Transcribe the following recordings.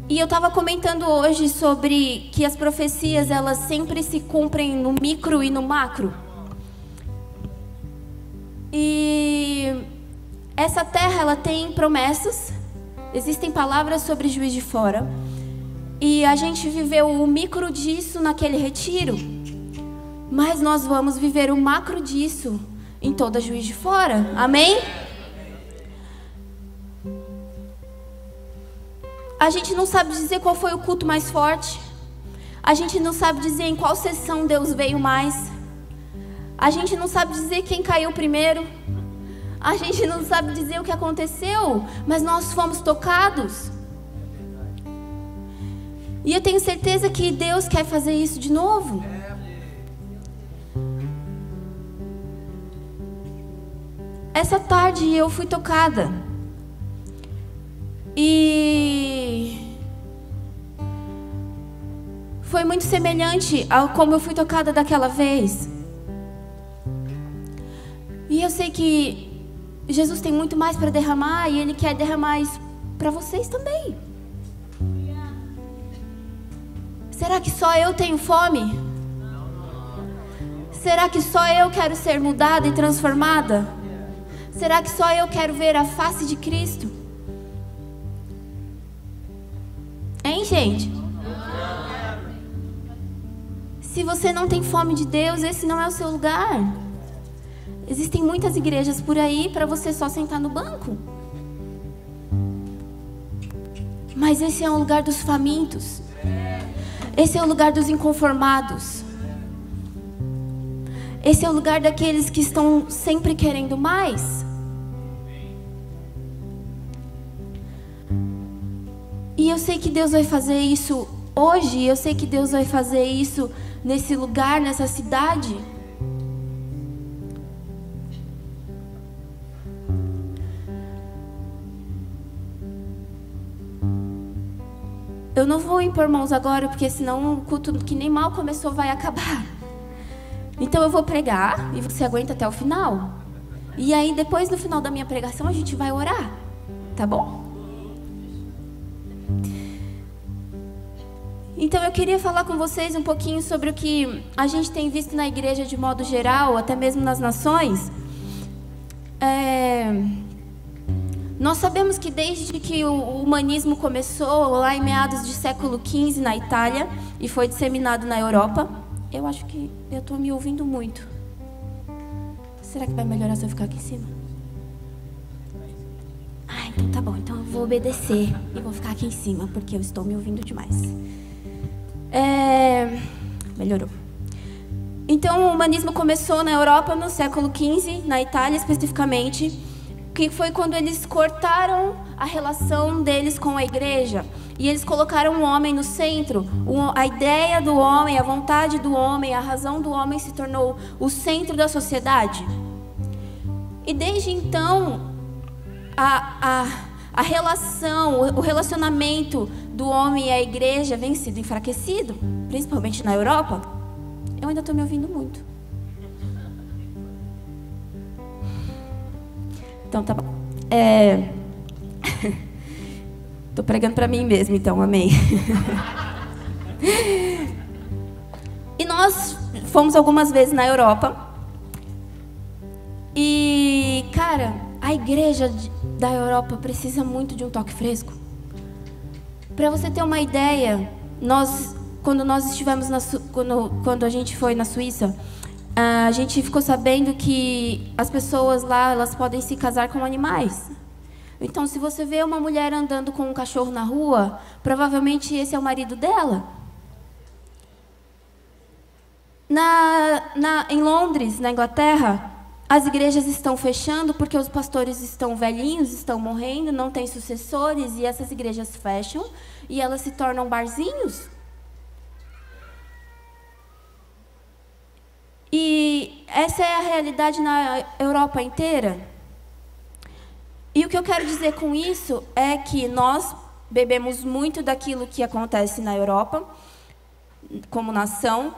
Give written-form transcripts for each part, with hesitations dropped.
E eu estava comentando hoje sobre que as profecias, elas sempre se cumprem no micro e no macro. E essa terra, ela tem promessas, existem palavras sobre Juiz de Fora. E a gente viveu o micro disso naquele retiro. Mas nós vamos viver o macro disso em toda Juiz de Fora. Amém? A gente não sabe dizer qual foi o culto mais forte. A gente não sabe dizer em qual sessão Deus veio mais. A gente não sabe dizer quem caiu primeiro. A gente não sabe dizer o que aconteceu, mas nós fomos tocados. E eu tenho certeza que Deus quer fazer isso de novo. Essa tarde eu fui tocada. E foi muito semelhante ao como eu fui tocada daquela vez. E eu sei que Jesus tem muito mais para derramar e Ele quer derramar isso para vocês também. Será que só eu tenho fome? Será que só eu quero ser mudada e transformada? Será que só eu quero ver a face de Cristo? Hein, gente? Se você não tem fome de Deus, esse não é o seu lugar. Existem muitas igrejas por aí para você só sentar no banco. Mas esse é o lugar dos famintos. Esse é o lugar dos inconformados. Esse é o lugar daqueles que estão sempre querendo mais. E eu sei que Deus vai fazer isso hoje. Eu sei que Deus vai fazer isso nesse lugar, nessa cidade. Eu não vou impor mãos agora, porque senão o culto que nem mal começou vai acabar. Então eu vou pregar e você aguenta até o final. E aí depois, no final da minha pregação, a gente vai orar. Tá bom? Então eu queria falar com vocês um pouquinho sobre o que a gente tem visto na igreja de modo geral, até mesmo nas nações. Nós sabemos que desde que o humanismo começou, lá em meados do século XV na Itália, e foi disseminado na Europa, eu acho que eu estou me ouvindo muito. Será que vai melhorar se eu ficar aqui em cima? Ah, então tá bom, então eu vou obedecer e vou ficar aqui em cima, porque eu estou me ouvindo demais. Melhorou. Então o humanismo começou na Europa no século XV, na Itália especificamente, que foi quando eles cortaram a relação deles com a igreja e eles colocaram o homem no centro. A ideia do homem, a vontade do homem, a razão do homem se tornou o centro da sociedade. E desde então a relação, o relacionamento do homem e a igreja vem sendo enfraquecido, principalmente na Europa. Eu ainda estou me ouvindo muito. Então tá bom. Tô pregando para mim mesmo, então, amém. E nós fomos algumas vezes na Europa. E, cara, a igreja da Europa precisa muito de um toque fresco. Para você ter uma ideia, quando nós estivemos quando a gente foi na Suíça, a gente ficou sabendo que as pessoas lá, elas podem se casar com animais. Então, se você vê uma mulher andando com um cachorro na rua, provavelmente esse é o marido dela. Em Londres, na Inglaterra, as igrejas estão fechando porque os pastores estão velhinhos, estão morrendo, não têm sucessores, e essas igrejas fecham e elas se tornam barzinhos. E essa é a realidade na Europa inteira. E o que eu quero dizer com isso é que nós bebemos muito daquilo que acontece na Europa, como nação,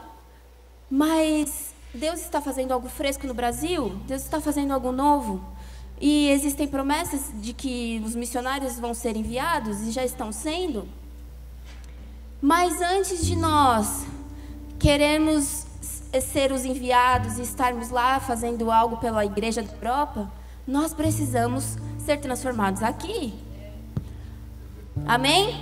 mas Deus está fazendo algo fresco no Brasil, Deus está fazendo algo novo. E existem promessas de que os missionários vão ser enviados, e já estão sendo. Mas antes de nós querermos ser os enviados e estarmos lá fazendo algo pela igreja da Europa, nós precisamos ser transformados aqui. Amém?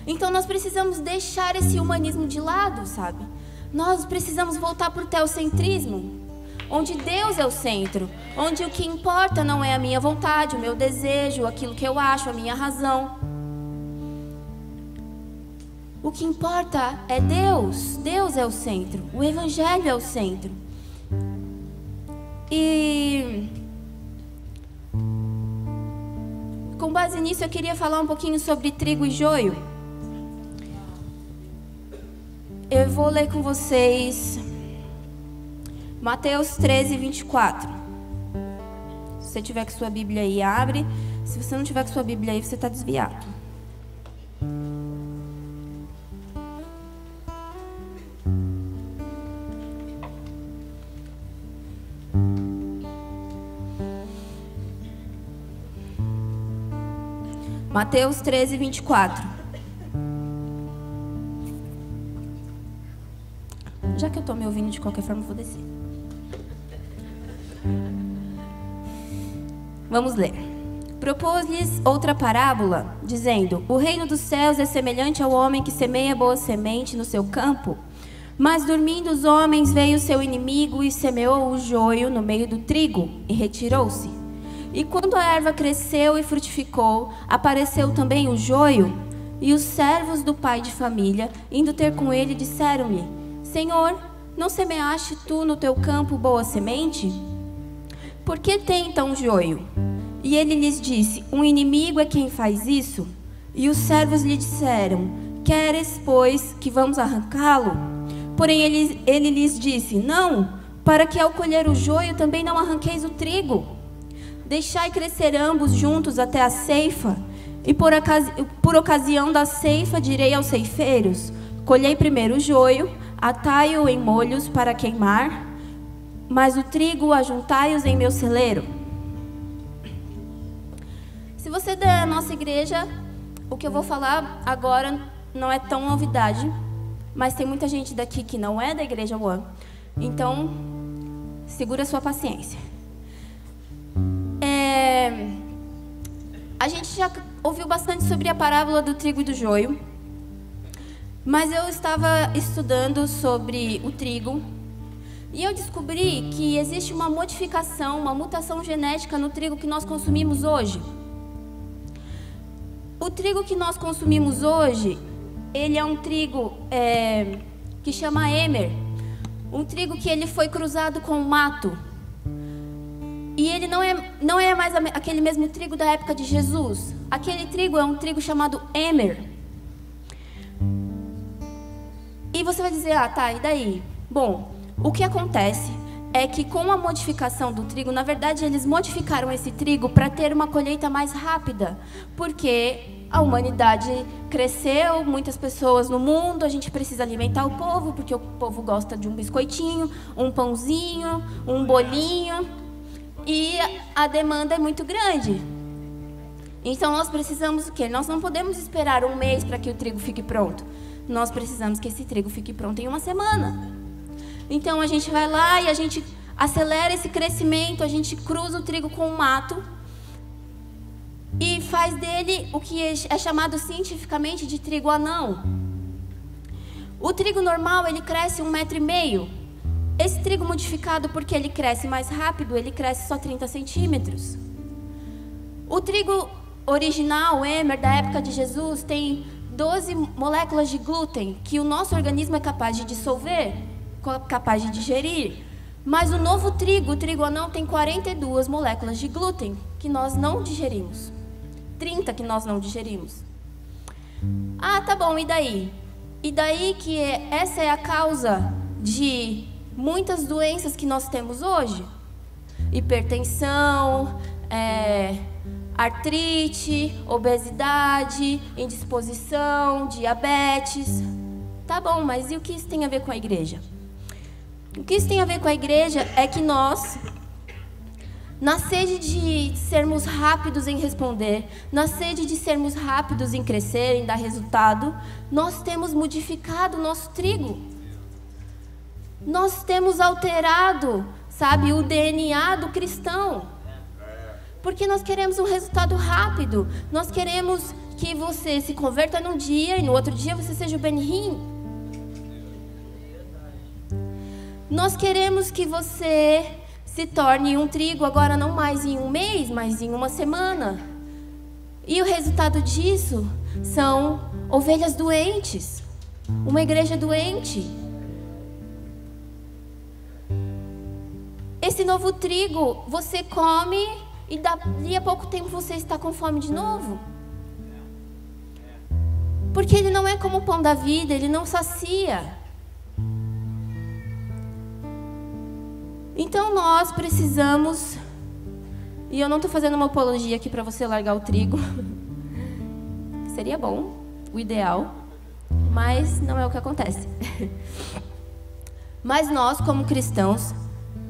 Então nós precisamos deixar esse humanismo de lado, sabe? Nós precisamos voltar para o teocentrismo, onde Deus é o centro, onde o que importa não é a minha vontade, o meu desejo, aquilo que eu acho, a minha razão. O que importa é Deus. Deus é o centro, o Evangelho é o centro. E com base nisso eu queria falar um pouquinho sobre trigo e joio. Eu vou ler com vocês Mateus 13, 24. Se você tiver com sua Bíblia aí, abre. Se você não tiver com sua Bíblia aí, você está desviado. Mateus 13, 24. Já que eu estou me ouvindo de qualquer forma, eu vou descer. Vamos ler. Propôs-lhes outra parábola, dizendo: O reino dos céus é semelhante ao homem que semeia boa semente no seu campo. Mas dormindo os homens, veio seu inimigo e semeou o joio no meio do trigo e retirou-se. E quando a erva cresceu e frutificou, apareceu também o joio. E os servos do pai de família, indo ter com ele, disseram-lhe: Senhor, não semeaste tu no teu campo boa semente? Por que tem então joio? E ele lhes disse: Um inimigo é quem faz isso. E os servos lhe disseram: Queres, pois, que vamos arrancá-lo? Porém ele lhes disse: Não, para que ao colher o joio também não arranqueis o trigo. Deixai crescer ambos juntos até a ceifa, e por ocasião da ceifa direi aos ceifeiros: Colhei primeiro o joio, atai-o em molhos para queimar, mas o trigo ajuntai-os em meu celeiro. Se você é da nossa igreja, o que eu vou falar agora não é tão novidade, mas tem muita gente daqui que não é da igreja One, então segura sua paciência. A gente já ouviu bastante sobre a parábola do trigo e do joio, mas eu estava estudando sobre o trigo e eu descobri que existe uma modificação, uma mutação genética no trigo que nós consumimos hoje. O trigo que nós consumimos hoje, ele é um trigo que chama Emmer, um trigo que ele foi cruzado com o mato. E ele não é mais aquele mesmo trigo da época de Jesus. Aquele trigo é um trigo chamado Emmer. E você vai dizer: ah, tá, e daí? Bom, o que acontece é que com a modificação do trigo, na verdade eles modificaram esse trigo para ter uma colheita mais rápida. Porque a humanidade cresceu, muitas pessoas no mundo, a gente precisa alimentar o povo, porque o povo gosta de um biscoitinho, um pãozinho, um bolinho. E a demanda é muito grande. Então nós precisamos o quê? Nós não podemos esperar um mês para que o trigo fique pronto. Nós precisamos que esse trigo fique pronto em uma semana. Então a gente vai lá e a gente acelera esse crescimento, a gente cruza o trigo com o mato e faz dele o que é chamado cientificamente de trigo anão. O trigo normal, ele cresce 1,5 metro. Esse trigo modificado, porque ele cresce mais rápido, ele cresce só 30 centímetros. O trigo original, Emmer, da época de Jesus, tem 12 moléculas de glúten, que o nosso organismo é capaz de dissolver, capaz de digerir. Mas o novo trigo, o trigo anão, tem 42 moléculas de glúten, que nós não digerimos. 30 que nós não digerimos. Ah, tá bom, e daí? E daí que essa é a causa de muitas doenças que nós temos hoje: hipertensão, artrite, obesidade, indisposição, diabetes. Tá bom, mas e o que isso tem a ver com a igreja? O que isso tem a ver com a igreja é que nós na sede de sermos rápidos em responder, na sede de sermos rápidos em crescer, em dar resultado, nós temos modificado o nosso trigo. Nós temos alterado, sabe, o DNA do cristão. Porque nós queremos um resultado rápido. Nós queremos que você se converta num dia e no outro dia você seja o Ben-Hinn. Nós queremos que você se torne um trigo agora não mais em um mês, mas em uma semana. E o resultado disso são ovelhas doentes, uma igreja doente. Esse novo trigo você come e dali a pouco tempo você está com fome de novo. Porque ele não é como o pão da vida, ele não sacia. Então nós precisamos, e eu não estou fazendo uma apologia aqui para você largar o trigo, seria bom, o ideal, mas não é o que acontece. Mas nós, como cristãos,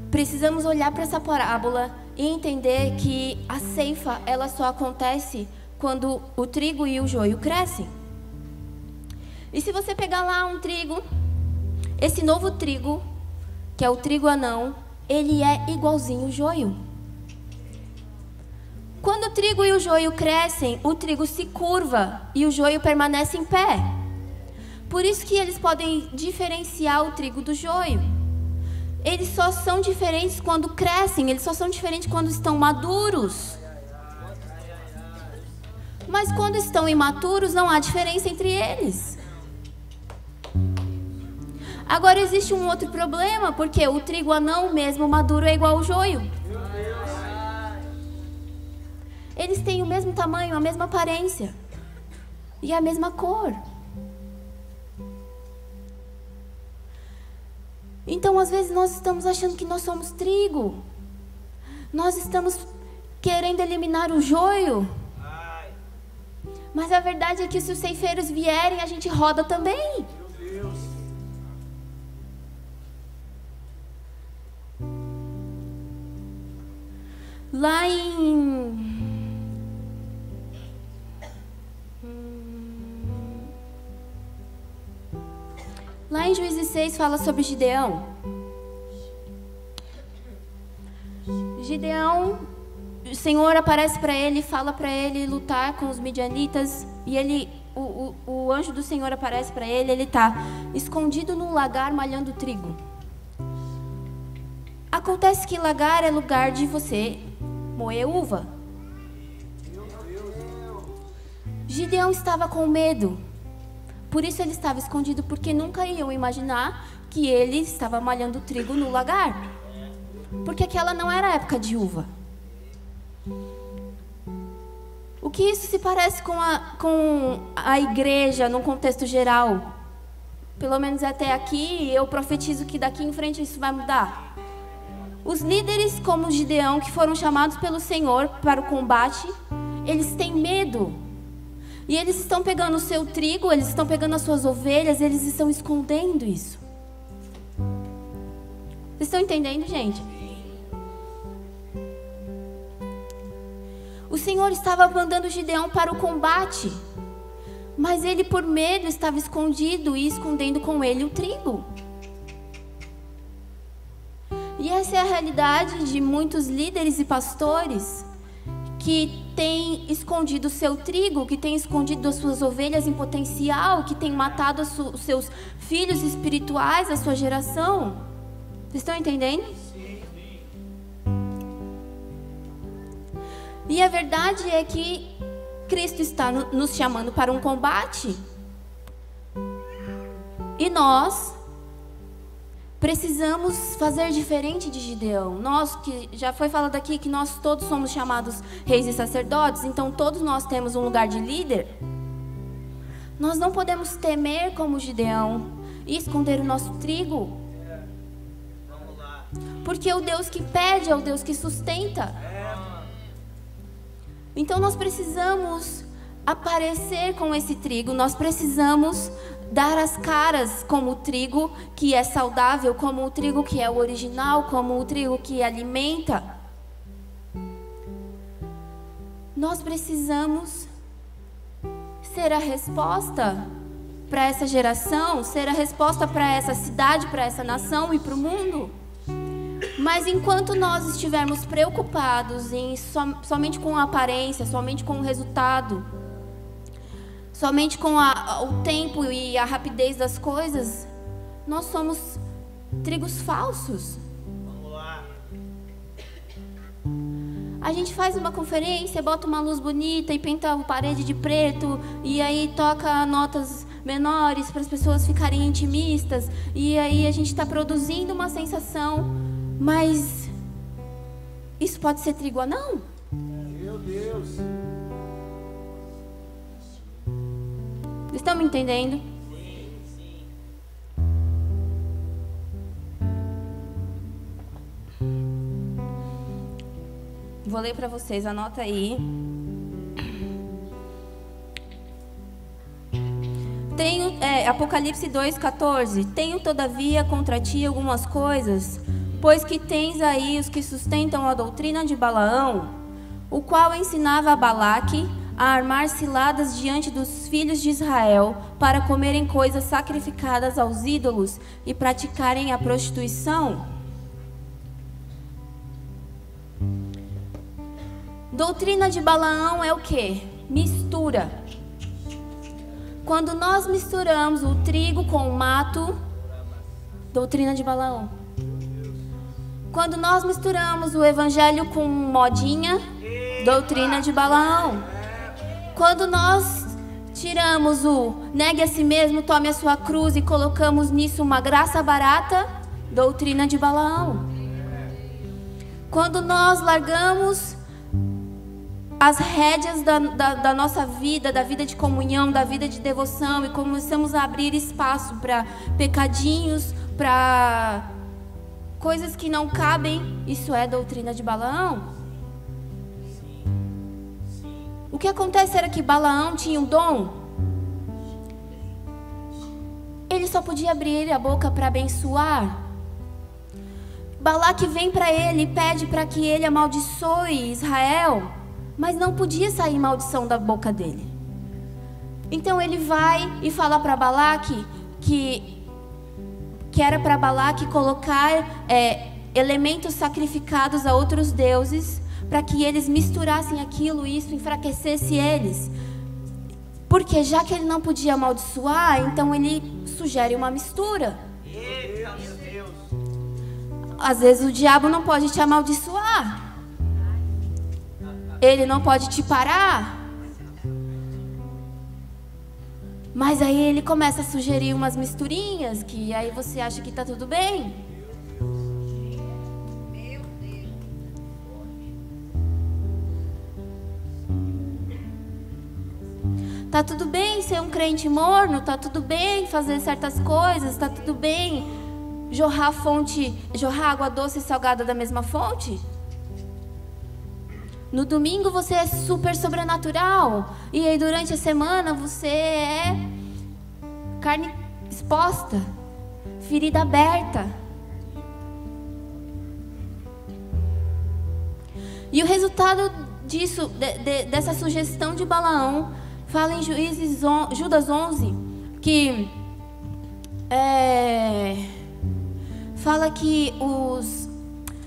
precisamos olhar para essa parábola e entender que a ceifa, ela só acontece quando o trigo e o joio crescem. E se você pegar lá um trigo, esse novo trigo, que é o trigo anão, ele é igualzinho o joio. Quando o trigo e o joio crescem, o trigo se curva e o joio permanece em pé. Por isso que eles podem diferenciar o trigo do joio. Eles só são diferentes quando crescem, eles só são diferentes quando estão maduros. Mas quando estão imaturos, não há diferença entre eles. Agora existe um outro problema, porque o trigo anão mesmo maduro é igual ao joio. Eles têm o mesmo tamanho, a mesma aparência e a mesma cor. Então, às vezes, nós estamos achando que nós somos trigo. Nós estamos querendo eliminar o joio. Mas a verdade é que se os ceifeiros vierem, a gente roda também. Lá em Juízes 6 fala sobre Gideão. Gideão, o Senhor aparece para ele, fala para ele lutar com os midianitas. E o anjo do Senhor aparece para ele, ele está escondido num lagar malhando trigo. Acontece que lagar é lugar de você moer uva. Gideão estava com medo. Por isso ele estava escondido, porque nunca iam imaginar que ele estava malhando trigo no lagar. Porque aquela não era a época de uva. O que isso se parece com a igreja num contexto geral? Pelo menos até aqui, eu profetizo que daqui em frente isso vai mudar. Os líderes como Gideão, que foram chamados pelo Senhor para o combate, eles têm medo. E eles estão pegando o seu trigo, eles estão pegando as suas ovelhas, eles estão escondendo isso. Vocês estão entendendo, gente? O Senhor estava mandando Gideão para o combate, mas ele, por medo, estava escondido e escondendo com ele o trigo. E essa é a realidade de muitos líderes e pastores que têm escondido o seu trigo, que têm escondido as suas ovelhas em potencial, que têm matado os seus filhos espirituais, a sua geração. Vocês estão entendendo? E a verdade é que Cristo está nos chamando para um combate. E nós precisamos fazer diferente de Gideão. Nós, que já foi falado aqui que nós todos somos chamados reis e sacerdotes, então todos nós temos um lugar de líder. Nós não podemos temer como Gideão e esconder o nosso trigo. Porque o Deus que pede é o Deus que sustenta. Então nós precisamos aparecer com esse trigo, nós precisamos dar as caras como o trigo que é saudável, como o trigo que é o original, como o trigo que alimenta. Nós precisamos ser a resposta para essa geração, ser a resposta para essa cidade, para essa nação e para o mundo. Mas enquanto nós estivermos preocupados somente com a aparência, somente com o resultado, somente com o tempo e a rapidez das coisas, nós somos trigos falsos. Vamos lá. A gente faz uma conferência, bota uma luz bonita e pinta a parede de preto, e aí toca notas menores para as pessoas ficarem intimistas, e aí a gente está produzindo uma sensação, mas isso pode ser trigo anão? Meu Deus. Estão me entendendo? Sim, sim. Vou ler para vocês, anota aí. Apocalipse 2,14. Tenho todavia contra ti algumas coisas, pois que tens aí os que sustentam a doutrina de Balaão, o qual ensinava a Balaque a armar ciladas diante dos filhos de Israel, para comerem coisas sacrificadas aos ídolos e praticarem a prostituição. Doutrina de Balaão é o quê? Mistura. Quando nós misturamos o trigo com o mato, doutrina de Balaão. Quando nós misturamos o evangelho com modinha, doutrina de Balaão. Quando nós tiramos o negue a si mesmo, tome a sua cruz e colocamos nisso uma graça barata, doutrina de Balaão. Quando nós largamos as rédeas da nossa vida, da vida de comunhão, da vida de devoção, e começamos a abrir espaço para pecadinhos, para coisas que não cabem, isso é doutrina de Balaão. O que acontece era que Balaão tinha um dom. Ele só podia abrir a boca para abençoar. Balaque vem para ele e pede para que ele amaldiçoe Israel, mas não podia sair maldição da boca dele. Então ele vai e fala para Balaque que era para Balaque colocar elementos sacrificados a outros deuses, para que eles misturassem aquilo e isso enfraquecesse eles. Porque já que ele não podia amaldiçoar, então ele sugere uma mistura. Eita, meu Deus. Às vezes o diabo não pode te amaldiçoar. Ele não pode te parar. Mas aí ele começa a sugerir umas misturinhas, que aí você acha que está tudo bem. Tá tudo bem ser um crente morno, tá tudo bem fazer certas coisas, tá tudo bem jorrar água doce e salgada da mesma fonte. No domingo você é super sobrenatural, e aí durante a semana você é carne exposta, ferida aberta. E o resultado disso, dessa sugestão de Balaão, fala em Judas 11, que fala que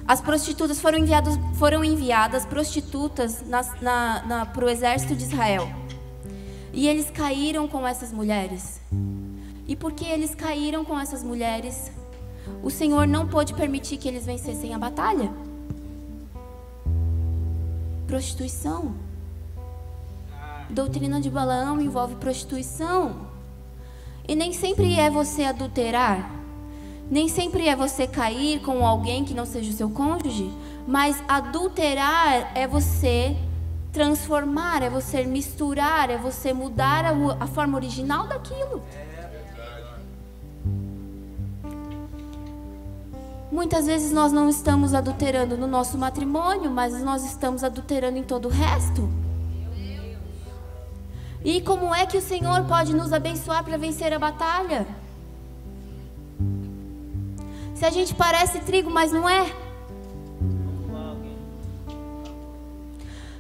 as prostitutas foram enviadas prostitutas para o exército de Israel. E eles caíram com essas mulheres. E porque eles caíram com essas mulheres, o Senhor não pôde permitir que eles vencessem a batalha. Prostituição. Doutrina de Balaão envolve prostituição. E nem sempre é você adulterar. Nem sempre é você cair com alguém que não seja o seu cônjuge. Mas adulterar é você transformar, é você misturar, é você mudar a forma original daquilo. Muitas vezes nós não estamos adulterando no nosso matrimônio, mas nós estamos adulterando em todo o resto. E como é que o Senhor pode nos abençoar para vencer a batalha? Se a gente parece trigo, mas não é.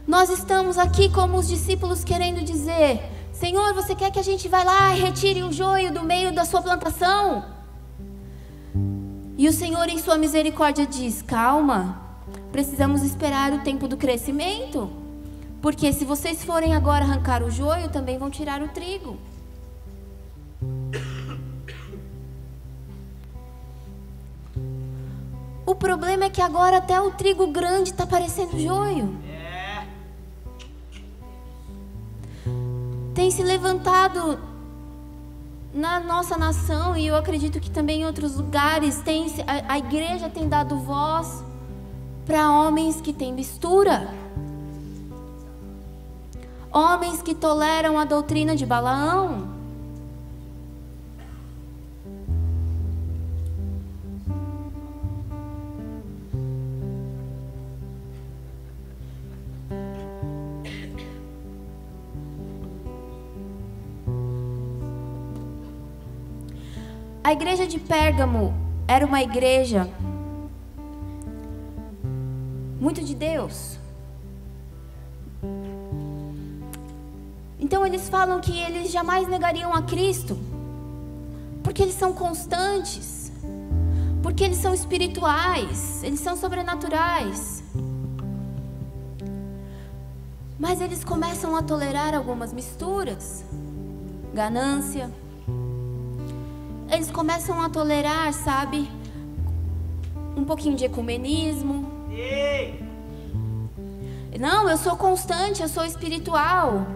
Nós estamos aqui como os discípulos querendo dizer: Senhor, você quer que a gente vá lá e retire o joio do meio da sua plantação? E o Senhor, em sua misericórdia, diz: calma, precisamos esperar o tempo do crescimento, porque se vocês forem agora arrancar o joio, também vão tirar o trigo. O problema é que agora até o trigo grande está parecendo joio. Tem se levantado na nossa nação, e eu acredito que também em outros lugares, a igreja tem dado voz para homens que têm mistura. Homens que toleram a doutrina de Balaão. A igreja de Pérgamo era uma igreja muito de Deus. Então eles falam que eles jamais negariam a Cristo, porque eles são constantes, porque eles são espirituais, eles são sobrenaturais. Mas eles começam a tolerar algumas misturas, ganância. Eles começam a tolerar, sabe, um pouquinho de ecumenismo. Não, eu sou constante, eu sou espiritual,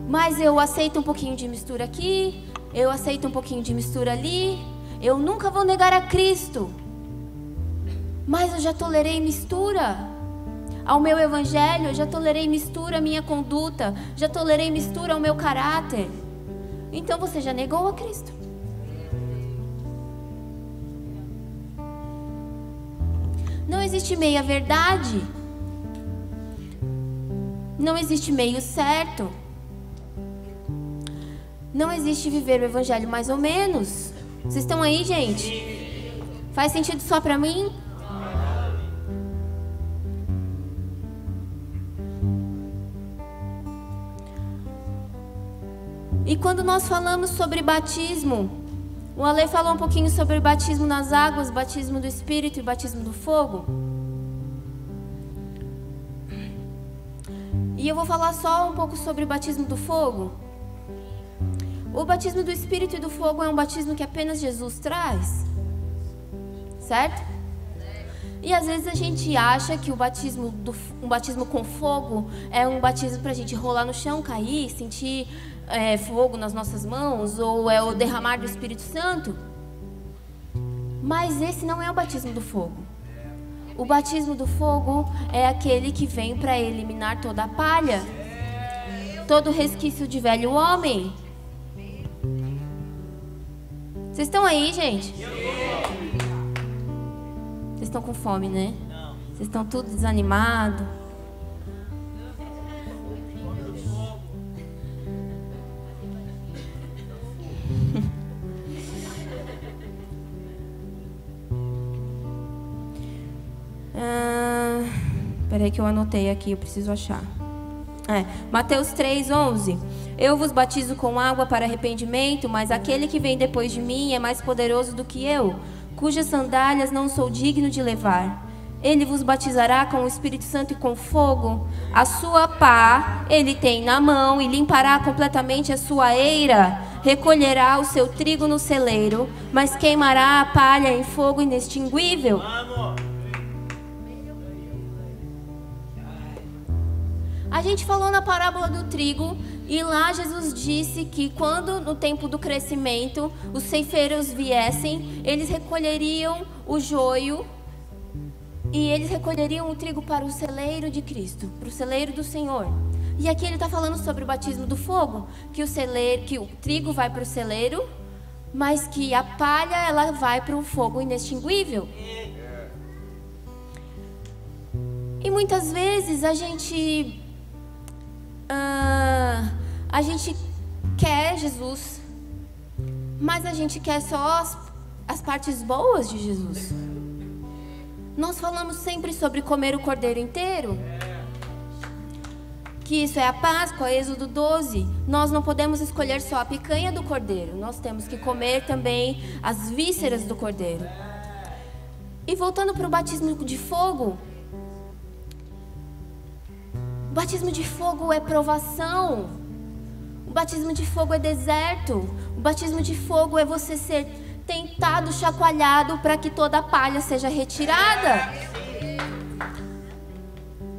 mas eu aceito um pouquinho de mistura aqui, eu aceito um pouquinho de mistura ali. Eu nunca vou negar a Cristo, mas eu já tolerei mistura ao meu evangelho, eu já tolerei mistura à minha conduta, já tolerei mistura ao meu caráter. Então você já negou a Cristo. Não existe meia verdade. Não existe meio certo. Não existe viver o evangelho mais ou menos. Vocês estão aí, gente? Faz sentido só pra mim? E quando nós falamos sobre batismo, o Ale falou um pouquinho sobre o batismo nas águas, batismo do Espírito e batismo do fogo. E eu vou falar só um pouco sobre o batismo do fogo. O batismo do Espírito e do fogo é um batismo que apenas Jesus traz, certo? E às vezes a gente acha que um batismo com fogo é um batismo para a gente rolar no chão, cair, sentir fogo nas nossas mãos, ou é o derramar do Espírito Santo. Mas esse não é o batismo do fogo. O batismo do fogo é aquele que vem para eliminar toda a palha, todo resquício de velho homem. Vocês estão aí, gente? Vocês estão com fome, né? Vocês estão tudo desanimados. Peraí que eu anotei aqui, eu preciso achar. Mateus 3:11. Eu vos batizo com água para arrependimento, mas aquele que vem depois de mim é mais poderoso do que eu, cujas sandálias não sou digno de levar. Ele vos batizará com o Espírito Santo e com fogo. A sua pá ele tem na mão e limpará completamente a sua eira. Recolherá o seu trigo no celeiro, mas queimará a palha em fogo inextinguível. A gente falou na parábola do trigo, e lá Jesus disse que quando no tempo do crescimento os ceifeiros viessem, eles recolheriam o joio e eles recolheriam o trigo para o celeiro de Cristo, para o celeiro do Senhor. E aqui ele está falando sobre o batismo do fogo, que o trigo vai para o celeiro, mas que a palha ela vai para o fogo inextinguível. E muitas vezes a gente quer Jesus, mas a gente quer só as partes boas de Jesus. Nós falamos sempre sobre comer o cordeiro inteiro, que isso é a Páscoa, Êxodo 12. Nós não podemos escolher só a picanha do cordeiro. Nós temos que comer também as vísceras do cordeiro. E voltando para o batismo de fogo. O batismo de fogo é provação. O batismo de fogo é deserto. O batismo de fogo é você ser tentado, chacoalhado para que toda a palha seja retirada.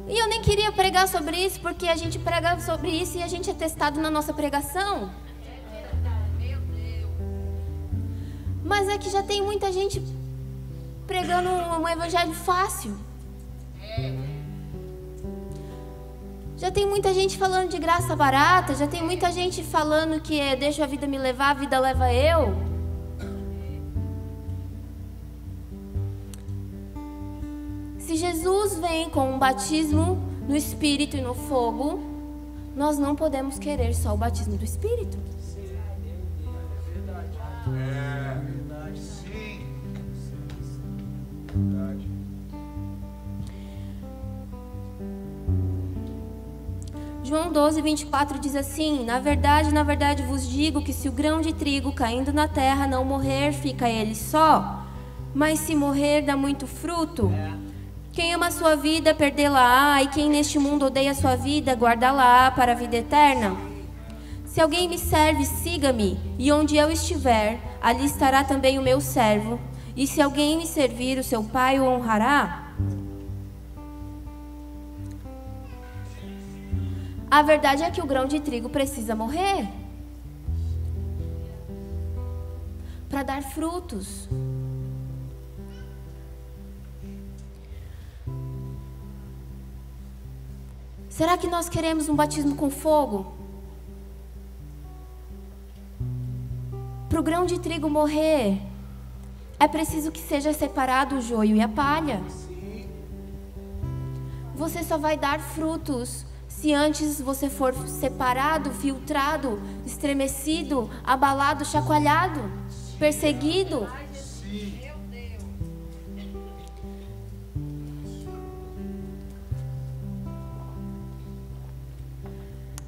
E eu nem queria pregar sobre isso, porque a gente prega sobre isso e a gente é testado na nossa pregação. Mas é que já tem muita gente pregando um evangelho fácil. Já tem muita gente falando de graça barata, já tem muita gente falando que deixa a vida me levar, a vida leva eu. Se Jesus vem com um batismo no Espírito e no fogo, nós não podemos querer só o batismo do Espírito. É verdade, sim. Verdade. João 12, 24 diz assim: na verdade vos digo que se o grão de trigo caindo na terra não morrer, fica ele só, mas se morrer dá muito fruto. Quem ama a sua vida, perdê-la-á, e quem neste mundo odeia a sua vida, guardá-la-á para a vida eterna. Se alguém me serve, siga-me, e onde eu estiver, ali estará também o meu servo. E se alguém me servir, o seu Pai o honrará. A verdade é que o grão de trigo precisa morrer para dar frutos. Será que nós queremos um batismo com fogo? Para o grão de trigo morrer, é preciso que seja separado o joio e a palha. Você só vai dar frutos se antes você for separado, filtrado, estremecido, abalado, chacoalhado, perseguido.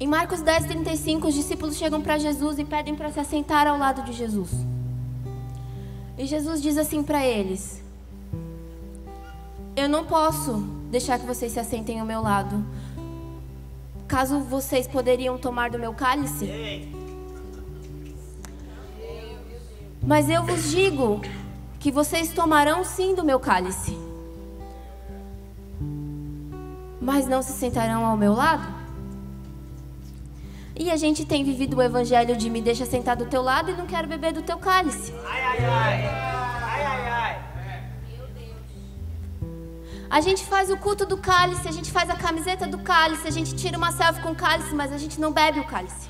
Em Marcos 10, 35, os discípulos chegam para Jesus e pedem para se assentar ao lado de Jesus. E Jesus diz assim para eles: eu não posso deixar que vocês se assentem ao meu lado. Caso vocês poderiam tomar do meu cálice. Mas eu vos digo que vocês tomarão sim do meu cálice, mas não se sentarão ao meu lado. E a gente tem vivido o evangelho de me deixa sentar do teu lado e não quero beber do teu cálice. Ai, ai, ai. Ai, ai, ai. A gente faz o culto do cálice, a gente faz a camiseta do cálice, a gente tira uma selfie com o cálice, mas a gente não bebe o cálice.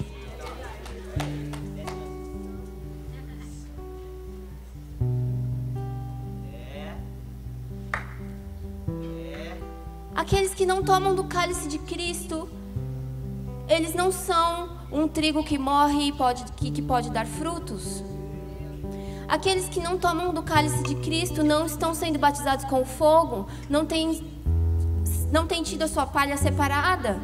Aqueles que não tomam do cálice de Cristo, eles não são um trigo que morre e que pode dar frutos. Aqueles que não tomam do cálice de Cristo não estão sendo batizados com fogo, não têm tido a sua palha separada.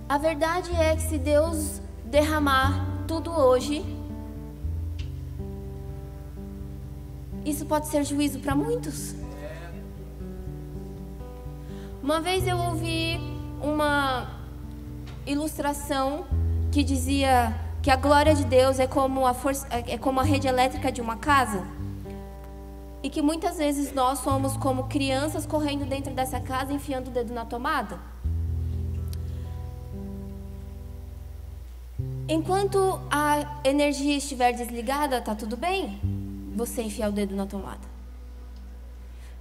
A verdade é que se Deus derramar tudo hoje, isso pode ser juízo para muitos. Uma vez eu ouvi uma ilustração que dizia que a glória de Deus é como a rede elétrica de uma casa. E que muitas vezes nós somos como crianças correndo dentro dessa casa, enfiando o dedo na tomada. Enquanto a energia estiver desligada, tá tudo bem você enfiar o dedo na tomada.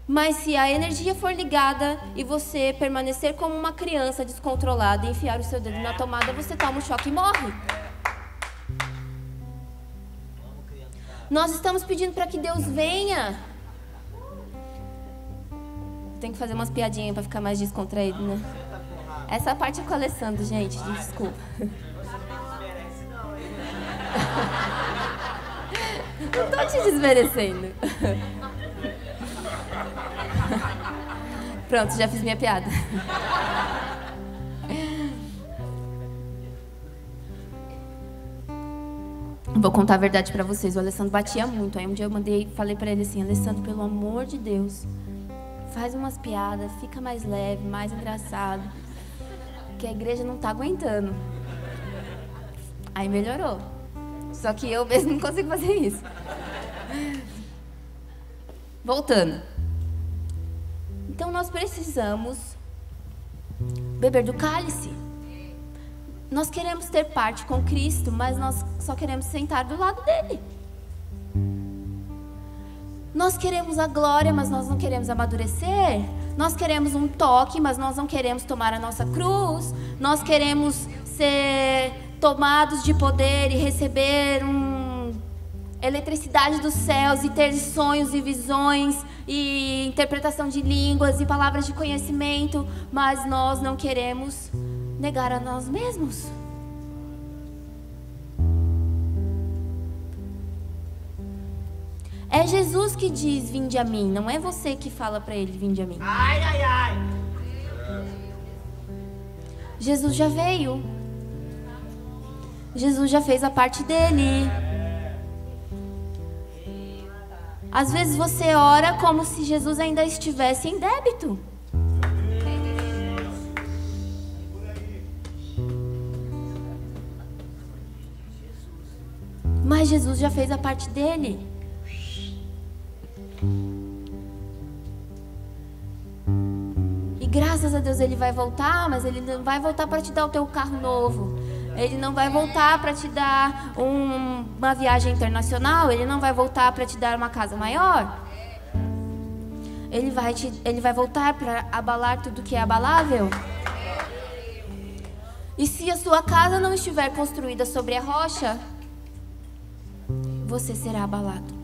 Mas se a energia for ligada e você permanecer como uma criança descontrolada e enfiar o seu dedo na tomada, você toma um choque e morre. Nós estamos pedindo para que Deus venha. Tem que fazer umas piadinhas para ficar mais descontraído, né? Essa parte é com o Alessandro, gente, desculpa. Não tô te desmerecendo. Pronto, já fiz minha piada. Vou contar a verdade pra vocês. O Alessandro batia muito. Aí um dia eu falei pra ele assim: Alessandro, pelo amor de Deus, faz umas piadas, fica mais leve, mais engraçado, que a igreja não tá aguentando. Aí melhorou. Só que eu mesmo não consigo fazer isso. Voltando. Então nós precisamos beber do cálice. Nós queremos ter parte com Cristo, mas nós só queremos sentar do lado dele. Nós queremos a glória, mas nós não queremos amadurecer. Nós queremos um toque, mas nós não queremos tomar a nossa cruz. Nós queremos ser tomados de poder e receber eletricidade dos céus e ter sonhos e visões e interpretação de línguas e palavras de conhecimento, mas nós não queremos negar a nós mesmos. É Jesus que diz: vinde a mim, não é você que fala para ele: vinde a mim. Ai, ai, ai. Jesus já veio. Jesus já fez a parte dele. Às vezes você ora como se Jesus ainda estivesse em débito. Mas Jesus já fez a parte dele. E graças a Deus ele vai voltar, mas ele não vai voltar para te dar o teu carro novo. Ele não vai voltar para te dar uma viagem internacional. Ele não vai voltar para te dar uma casa maior. Ele vai voltar para abalar tudo que é abalável. E se a sua casa não estiver construída sobre a rocha, você será abalado.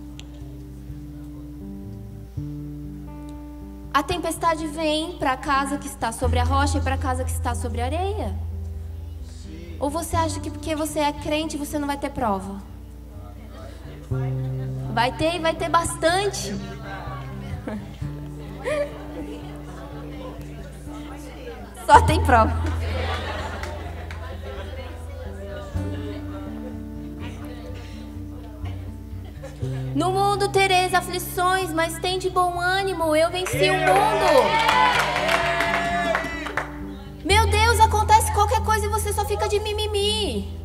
A tempestade vem para a casa que está sobre a rocha e para a casa que está sobre a areia. Ou você acha que porque você é crente você não vai ter prova? Vai ter, e vai ter bastante. Só tem prova. No mundo tereis aflições, mas tende bom ânimo, eu venci o mundo. Meu Deus, acontece qualquer coisa e você só fica de mimimi.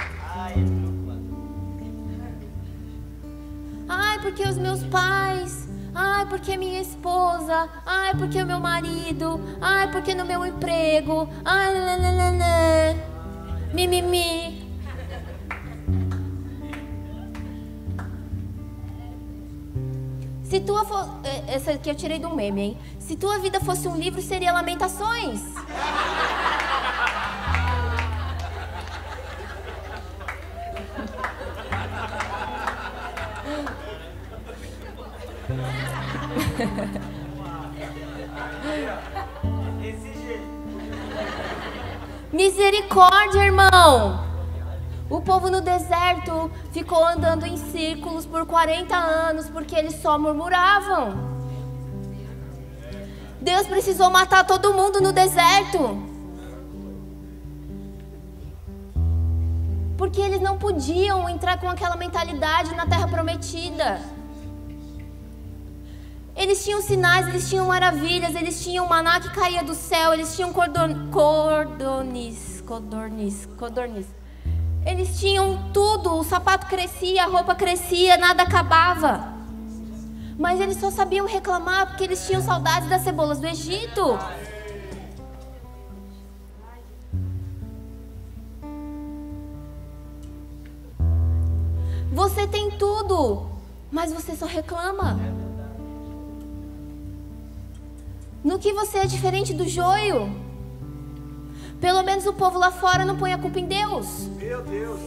Ai, porque os meus pais. Ai, porque minha esposa. Ai, porque o meu marido. Ai, porque no meu emprego. Ai, nananana. Mimimi. Se tua essa aqui eu tirei de um meme, hein? Se tua vida fosse um livro, seria Lamentações. Misericórdia, irmão. O povo no deserto ficou andando em círculos por 40 anos porque eles só murmuravam. Deus precisou matar todo mundo no deserto porque eles não podiam entrar com aquela mentalidade na terra prometida. Eles tinham sinais, eles tinham maravilhas, eles tinham maná que caía do céu, eles tinham codorniz. Eles tinham tudo, o sapato crescia, a roupa crescia, nada acabava. Mas eles só sabiam reclamar porque eles tinham saudades das cebolas do Egito. Você tem tudo, mas você só reclama. No que você é diferente do joio? Pelo menos o povo lá fora não põe a culpa em Deus. Meu Deus.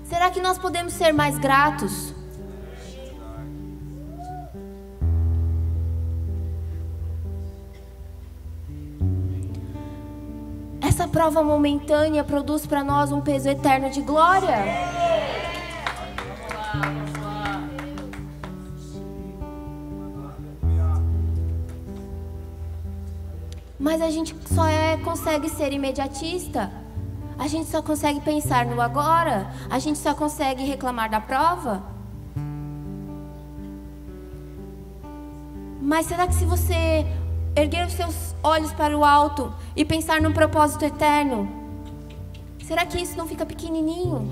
Será que nós podemos ser mais gratos? essa prova momentânea produz para nós um peso eterno de glória. Mas a gente só consegue ser imediatista. A gente só consegue pensar no agora. A gente só consegue reclamar da prova. Mas será que se você erguer os seus olhos para o alto e pensar num propósito eterno, será que isso não fica pequenininho?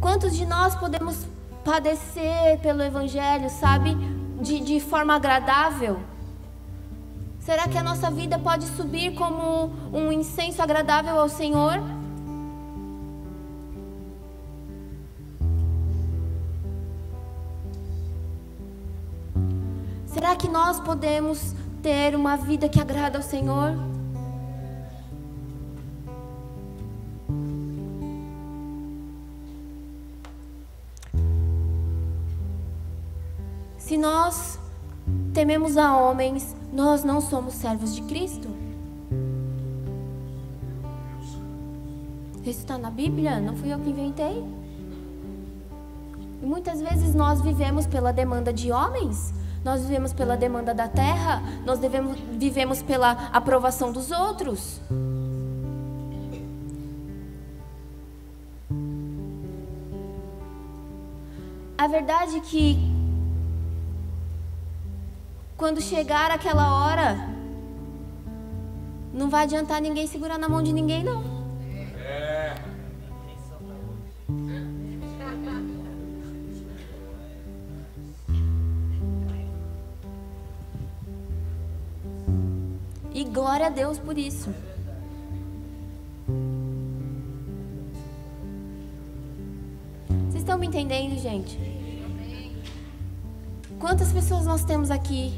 Quantos de nós podemos padecer pelo Evangelho, sabe? De forma agradável? Será que a nossa vida pode subir como um incenso agradável ao Senhor? Será que nós podemos ter uma vida que agrada ao Senhor? Se nós tememos a homens, nós não somos servos de Cristo. Isso está na Bíblia, não fui eu que inventei. E muitas vezes nós vivemos pela demanda de homens, nós vivemos pela demanda da terra, nós vivemos pela aprovação dos outros. A verdade é que quando chegar aquela hora, não vai adiantar ninguém segurar na mão de ninguém, não. E glória a Deus por isso. Vocês estão me entendendo, gente? Quantas pessoas nós temos aqui?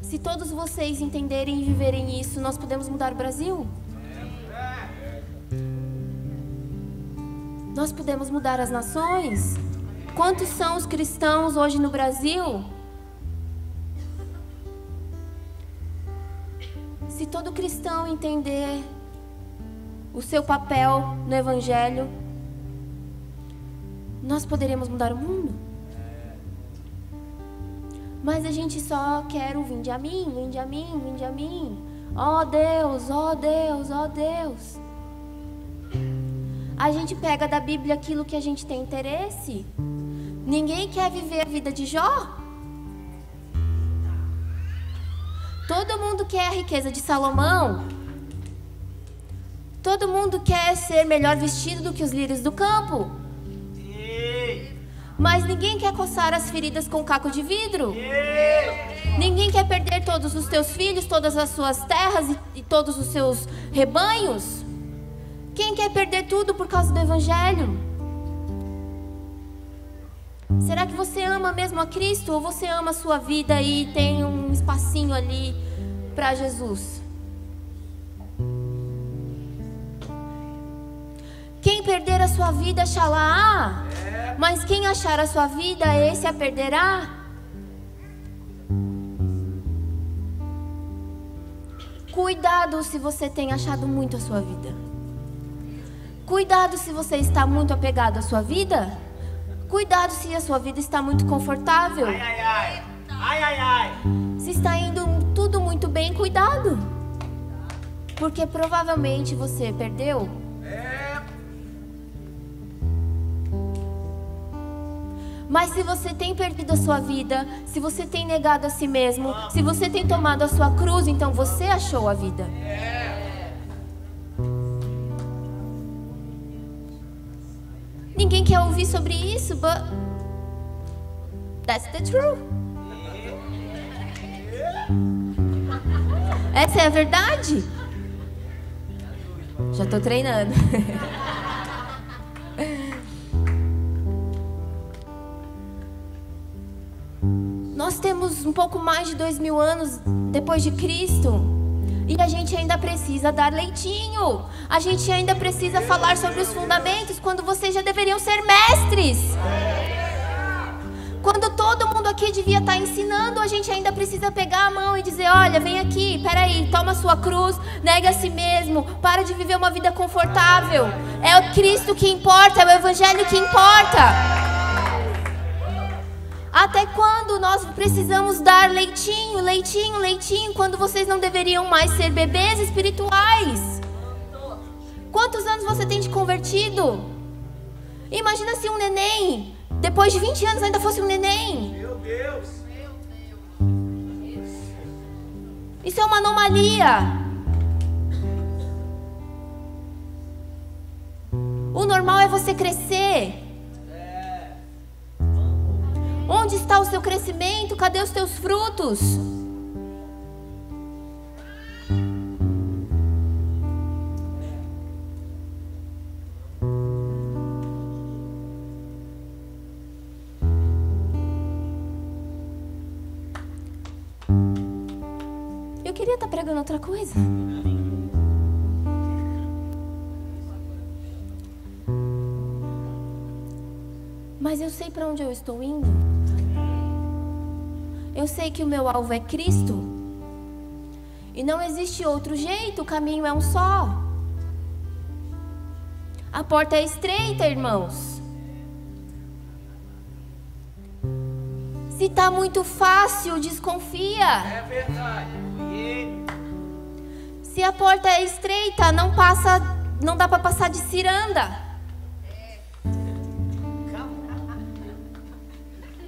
Se todos vocês entenderem e viverem isso, nós podemos mudar o Brasil? Nós podemos mudar as nações? Quantos são os cristãos hoje no Brasil? Se todo cristão entender o seu papel no Evangelho, nós poderemos mudar o mundo. Mas a gente só quer o vinde a mim, vinde a mim, vinde a mim. Ó Deus, ó Deus, ó Deus. A gente pega da Bíblia aquilo que a gente tem interesse. Ninguém quer viver a vida de Jó. Todo mundo quer a riqueza de Salomão. Todo mundo quer ser melhor vestido do que os lírios do campo. Mas ninguém quer coçar as feridas com caco de vidro. Ninguém quer perder todos os teus filhos, todas as suas terras e todos os seus rebanhos. Quem quer perder tudo por causa do Evangelho? Será que você ama mesmo a Cristo ou você ama a sua vida e tem um espacinho ali para Jesus? Quem perder a sua vida achará, mas quem achar a sua vida, esse a perderá. Cuidado se você tem achado muito a sua vida. Cuidado se você está muito apegado à sua vida. Cuidado se a sua vida está muito confortável. Ai, ai, ai. Ai, ai, ai. Se está indo tudo muito bem, cuidado. Porque provavelmente você perdeu. Mas se você tem perdido a sua vida, se você tem negado a si mesmo, se você tem tomado a sua cruz, então você achou a vida. Ninguém quer ouvir sobre isso, but that's the truth. Essa é a verdade. Já estou treinando. Nós temos um pouco mais de 2000 anos depois de Cristo. E a gente ainda precisa dar leitinho. A gente ainda precisa falar sobre os fundamentos, quando vocês já deveriam ser mestres. Quando todo mundo que devia estar ensinando, a gente ainda precisa pegar a mão e dizer: olha, vem aqui, peraí, toma a sua cruz, nega a si mesmo, para de viver uma vida confortável. É o Cristo que importa, é o Evangelho que importa. Até quando nós precisamos dar leitinho, leitinho, leitinho, quando vocês não deveriam mais ser bebês espirituais? Quantos anos você tem de convertido? Imagina se um neném, depois de 20 anos, ainda fosse um neném. Meu Deus. Isso é uma anomalia. O normal é você crescer. Onde está o seu crescimento? Cadê os teus frutos? Eu queria estar pregando outra coisa. Mas eu sei para onde eu estou indo. Eu sei que o meu alvo é Cristo. E não existe outro jeito, o caminho é um só. A porta é estreita, irmãos. Se está muito fácil, desconfia. É verdade. Se a porta é estreita, não dá para passar de ciranda.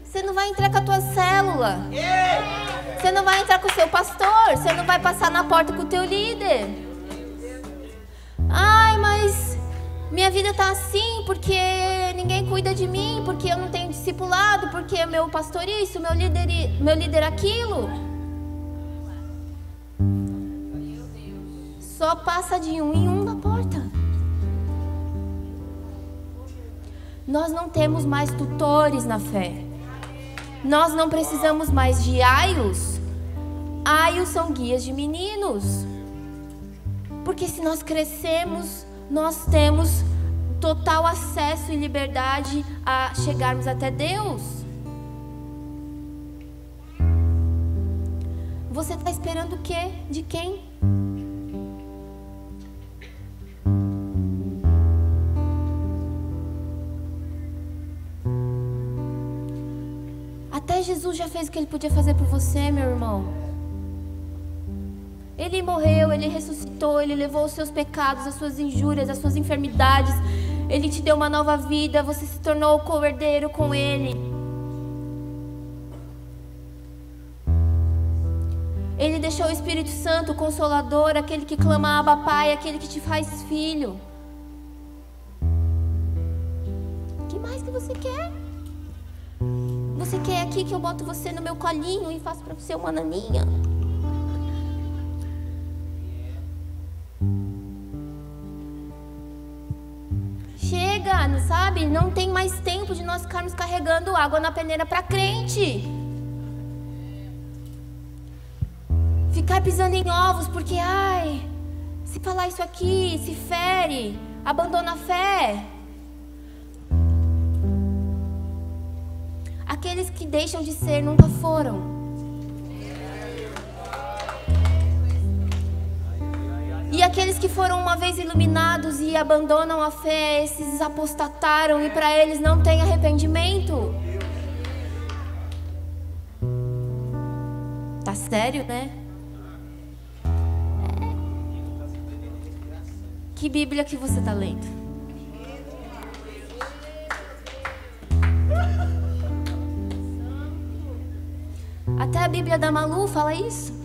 Você não vai entrar com a tua célula. Você não vai entrar com o seu pastor. Você não vai passar na porta com o teu líder. Ai, mas minha vida tá assim porque ninguém cuida de mim, porque eu não tenho discipulado, porque meu pastor isso, meu líder aquilo. Só passa de um em um na porta. Nós não temos mais tutores na fé. Nós não precisamos mais de aios. Aios são guias de meninos. Porque se nós crescemos, nós temos total acesso e liberdade a chegarmos até Deus. Você está esperando o quê? De quem? Até Jesus já fez o que Ele podia fazer por você, meu irmão. Ele morreu, Ele ressuscitou, Ele levou os seus pecados, as suas injúrias, as suas enfermidades. Ele te deu uma nova vida, você se tornou co-herdeiro com Ele. Ele deixou o Espírito Santo, o Consolador, aquele que clama Abba Pai, aquele que te faz filho. O que mais que você quer? Você quer aqui que eu boto você no meu colinho e faço para você uma naninha? Chega, não sabe? Não tem mais tempo de nós ficarmos carregando água na peneira para crente. Ficar pisando em ovos porque, se falar isso aqui, se fere, abandona a fé. Aqueles que deixam de ser nunca foram. E aqueles que foram uma vez iluminados e abandonam a fé, esses apostataram e para eles não tem arrependimento. Tá sério, né? Que Bíblia que você tá lendo? Até a Bíblia da Malu fala isso.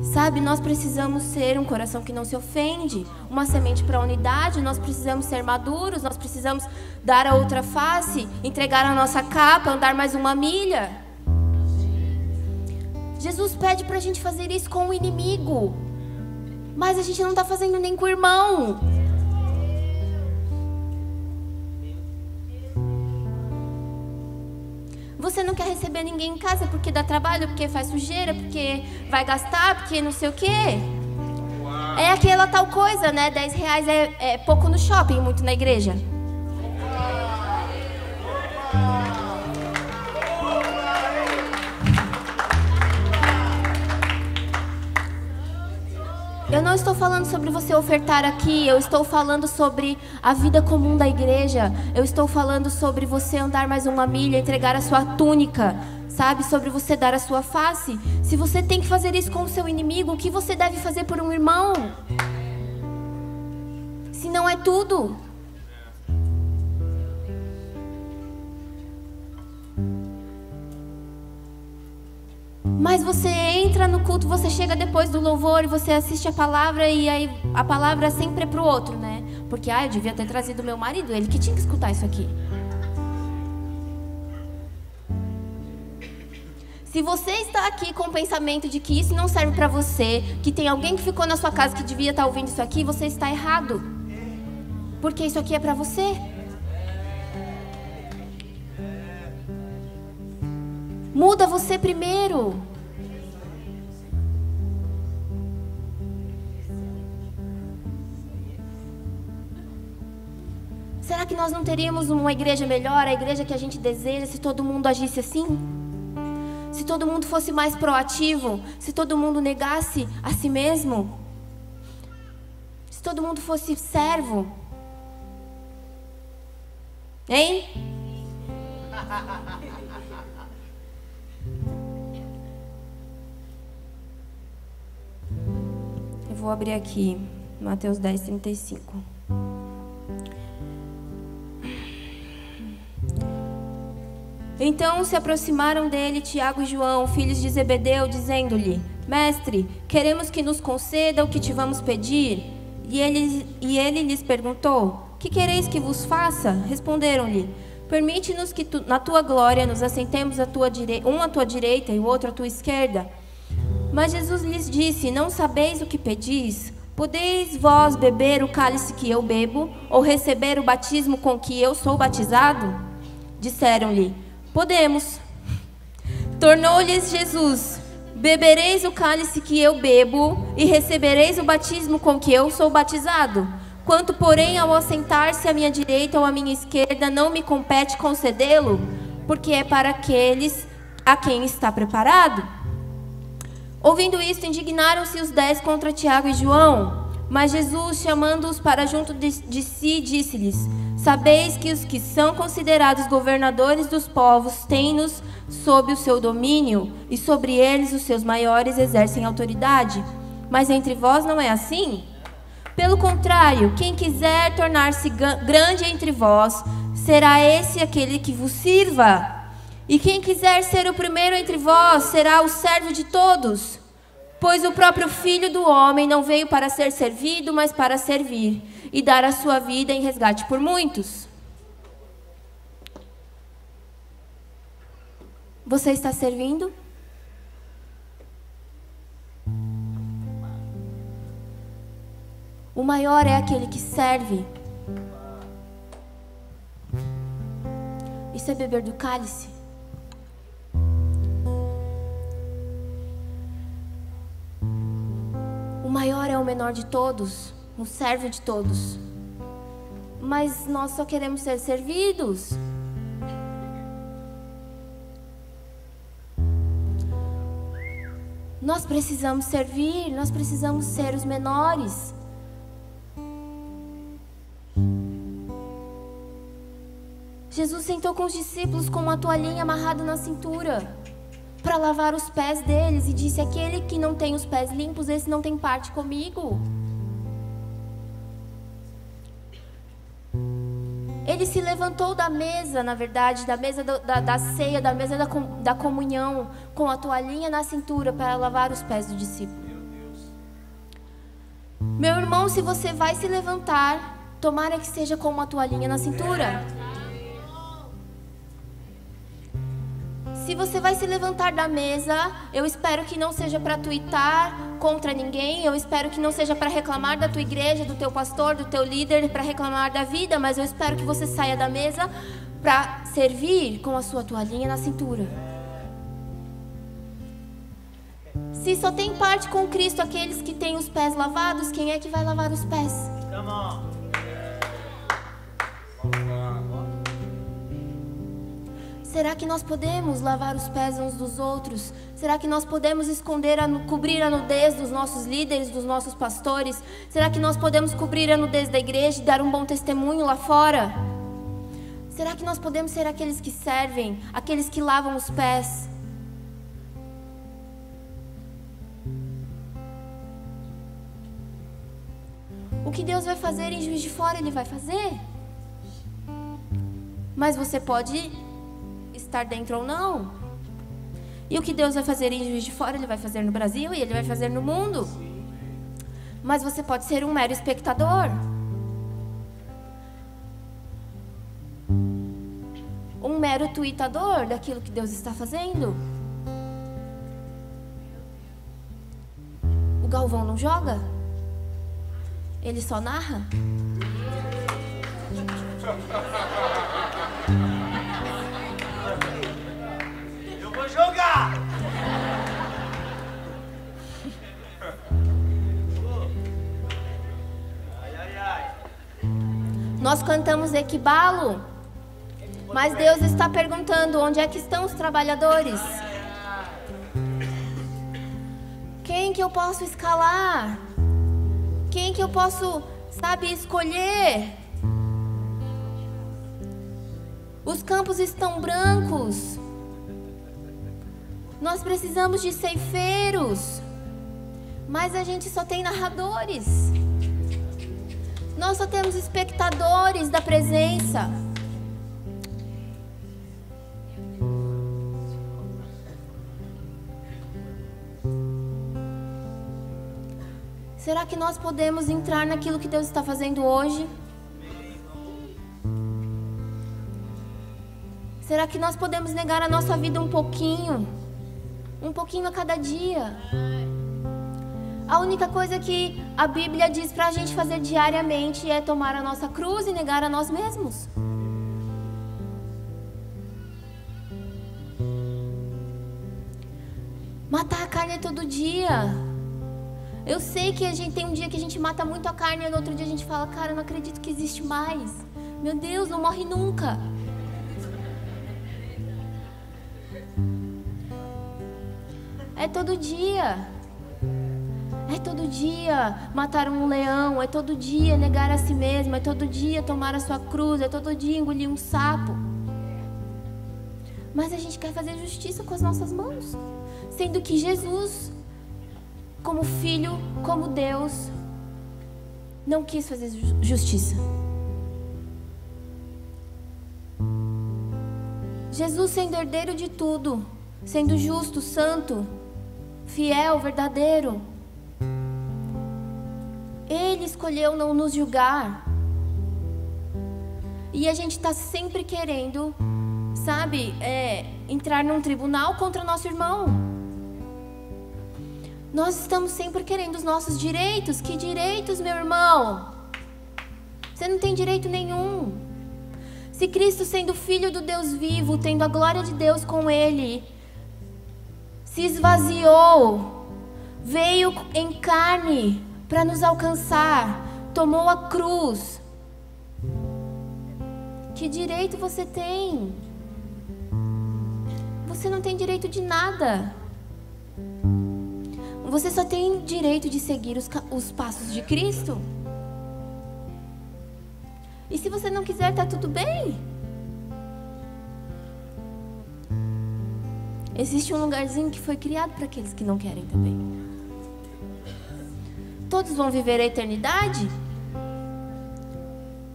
Sabe, nós precisamos ser um coração que não se ofende, uma semente para a unidade, nós precisamos ser maduros, nós precisamos dar a outra face, entregar a nossa capa, andar mais uma milha. Jesus pede para a gente fazer isso com o inimigo, mas a gente não está fazendo nem com o irmão. Você não quer receber ninguém em casa porque dá trabalho, porque faz sujeira, porque vai gastar, porque não sei o quê. É aquela tal coisa, né? 10 reais é pouco no shopping, muito na igreja. Eu não estou falando sobre você ofertar aqui, eu estou falando sobre a vida comum da igreja. Eu estou falando sobre você andar mais uma milha, entregar a sua túnica, sabe? Sobre você dar a sua face. Se você tem que fazer isso com o seu inimigo, o que você deve fazer por um irmão? Se não é tudo. Mas você entra no culto, você chega depois do louvor e você assiste a palavra e aí a palavra sempre é pro outro, né? Porque, eu devia ter trazido meu marido, ele que tinha que escutar isso aqui. Se você está aqui com o pensamento de que isso não serve pra você, que tem alguém que ficou na sua casa que devia estar ouvindo isso aqui, você está errado. Porque isso aqui é pra você. Muda você primeiro. Será que nós não teríamos uma igreja melhor, a igreja que a gente deseja, se todo mundo agisse assim? Se todo mundo fosse mais proativo, se todo mundo negasse a si mesmo, se todo mundo fosse servo, hein? Eu vou abrir aqui, Mateus 10, 35. Então se aproximaram dele Tiago e João, filhos de Zebedeu, dizendo-lhe: Mestre, queremos que nos conceda o que te vamos pedir. E ele lhes perguntou: Que quereis que vos faça? Responderam-lhe: Permite-nos que na tua glória nos assentemos um à tua direita e o outro à tua esquerda. Mas Jesus lhes disse: Não sabeis o que pedis? Podeis vós beber o cálice que eu bebo, ou receber o batismo com que eu sou batizado? Disseram-lhe: Podemos. Tornou-lhes Jesus: Bebereis o cálice que eu bebo, e recebereis o batismo com que eu sou batizado. Quanto, porém, ao assentar-se à minha direita ou à minha esquerda, não me compete concedê-lo, porque é para aqueles a quem está preparado. Ouvindo isto, indignaram-se os 10 contra Tiago e João. Mas Jesus, chamando-os para junto de si, disse-lhes: Sabeis que os que são considerados governadores dos povos têm-nos sob o seu domínio, e sobre eles os seus maiores exercem autoridade. Mas entre vós não é assim? Pelo contrário, quem quiser tornar-se grande entre vós, será esse aquele que vos sirva. E quem quiser ser o primeiro entre vós, será o servo de todos. Pois o próprio Filho do Homem não veio para ser servido, mas para servir, e dar a sua vida em resgate por muitos. Você está servindo? O maior é aquele que serve. Isso é beber do cálice? O maior é o menor de todos, o servo de todos. Mas nós só queremos ser servidos. Nós precisamos servir, nós precisamos ser os menores. Jesus sentou com os discípulos com uma toalhinha amarrada na cintura para lavar os pés deles e disse: aquele que não tem os pés limpos, esse não tem parte comigo. Ele se levantou da mesa, na verdade, da mesa da ceia, da mesa da comunhão, com a toalhinha na cintura para lavar os pés do discípulo. Meu irmão, se você vai se levantar, tomara que seja com uma toalhinha na cintura. Se você vai se levantar da mesa, eu espero que não seja para tuitar contra ninguém, eu espero que não seja para reclamar da tua igreja, do teu pastor, do teu líder, para reclamar da vida, mas eu espero que você saia da mesa para servir com a sua toalhinha na cintura. Se só tem parte com Cristo aqueles que têm os pés lavados, quem é que vai lavar os pés? Come on. Será que nós podemos lavar os pés uns dos outros? Será que nós podemos cobrir a nudez dos nossos líderes, dos nossos pastores? Será que nós podemos cobrir a nudez da igreja e dar um bom testemunho lá fora? Será que nós podemos ser aqueles que servem, aqueles que lavam os pés? O que Deus vai fazer em Juiz de Fora, Ele vai fazer. Mas você pode estar dentro ou não. E o que Deus vai fazer em Juiz de Fora, Ele vai fazer no Brasil e Ele vai fazer no mundo. Mas você pode ser um mero espectador. Um mero tuitador daquilo que Deus está fazendo. O Galvão não joga? Ele só narra? Eu vou jogar! Ai, ai, ai. Nós cantamos Equibalo, mas Deus está perguntando: onde é que estão os trabalhadores? Quem que eu posso escalar? Quem que eu posso, escolher? Os campos estão brancos. Nós precisamos de ceifeiros. Mas a gente só tem narradores. Nós só temos espectadores da presença. Será que nós podemos entrar naquilo que Deus está fazendo hoje? Será que nós podemos negar a nossa vida um pouquinho a cada dia? A única coisa que a Bíblia diz para a gente fazer diariamente é tomar a nossa cruz e negar a nós mesmos. Matar a carne todo dia. Eu sei que a gente tem um dia que a gente mata muito a carne e no outro dia a gente fala: cara, eu não acredito que existe mais. Meu Deus, não morre nunca. É todo dia. É todo dia matar um leão. É todo dia negar a si mesmo. É todo dia tomar a sua cruz. É todo dia engolir um sapo. Mas a gente quer fazer justiça com as nossas mãos, sendo que Jesus, como Filho, como Deus, não quis fazer justiça. Jesus, sendo herdeiro de tudo, sendo justo, santo, fiel, verdadeiro, Ele escolheu não nos julgar. E a gente está sempre querendo, entrar num tribunal contra nosso irmão. Nós estamos sempre querendo os nossos direitos. Que direitos, meu irmão? Você não tem direito nenhum. Se Cristo, sendo Filho do Deus vivo, tendo a glória de Deus com Ele, se esvaziou, veio em carne para nos alcançar, tomou a cruz. Que direito você tem? Você não tem direito de nada. Você só tem direito de seguir os passos de Cristo. E se você não quiser, tá tudo bem. Existe um lugarzinho que foi criado para aqueles que não querem também. Todos vão viver a eternidade.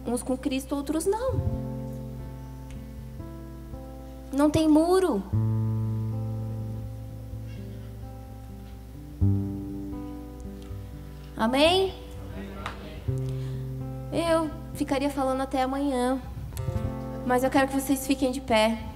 Uns com Cristo, outros não. Não tem muro. Amém? Eu ficaria falando até amanhã, mas eu quero que vocês fiquem de pé.